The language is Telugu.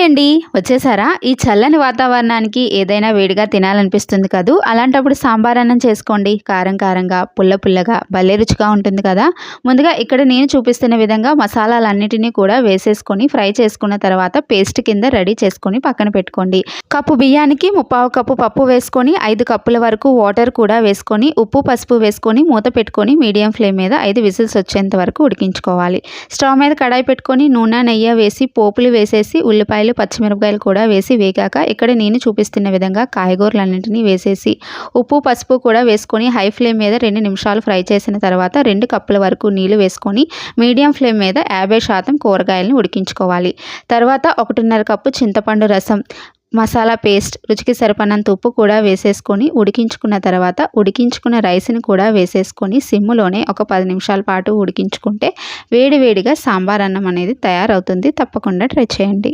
అండి. వచ్చేసారా? ఈ చల్లని వాతావరణానికి ఏదైనా వేడిగా తినాలనిపిస్తుంది కదూ! అలాంటప్పుడు సాంబార్ అన్నం చేసుకోండి. కారం కారంగా, పుల్ల పుల్లగా భలే రుచిగా ఉంటుంది కదా! ముందుగా ఇక్కడ నేను చూపిస్తున్న విధంగా మసాలాలన్నిటిని కూడా వేసేసుకొని ఫ్రై చేసుకున్న తర్వాత పేస్ట్ కింద రెడీ చేసుకొని పక్కన పెట్టుకోండి. కప్పు బియ్యానికి ముప్పావు కప్పు పప్పు వేసుకొని 5 కప్పుల వరకు వాటర్ కూడా వేసుకొని ఉప్పు, పసుపు వేసుకొని మూత పెట్టుకొని మీడియం ఫ్లేమ్ మీద 5 విజిల్స్ వచ్చేంత వరకు ఉడికించుకోవాలి. స్టవ్ మీద కడాయి పెట్టుకొని నూనె, నెయ్యి వేసి పోపులు వేసేసి ఉల్లిపాయలు, పచ్చిమిరపకాయలు కూడా వేసి వేగాక ఇక్కడ నేను చూపిస్తున్న విధంగా కాయగూరలన్నింటినీ వేసేసి ఉప్పు, పసుపు కూడా వేసుకొని హై ఫ్లేమ్ మీద 2 నిమిషాలు ఫ్రై చేసిన తర్వాత 2 కప్పుల వరకు నీళ్లు వేసుకొని మీడియం ఫ్లేమ్ మీద 50% కూరగాయలను ఉడికించుకోవాలి. తర్వాత 1.5 కప్పు చింతపండు రసం, మసాలా పేస్ట్, రుచికి సరిపడినంత ఉప్పు కూడా వేసేసుకొని ఉడికించుకున్న తర్వాత ఉడికించుకున్న రైస్ని కూడా వేసేసుకొని సిమ్లోనే ఒక 10 నిమిషాల పాటు ఉడికించుకుంటే వేడివేడిగా సాంబార్ అన్నం అనేది తయారవుతుంది. తప్పకుండా ట్రై చేయండి.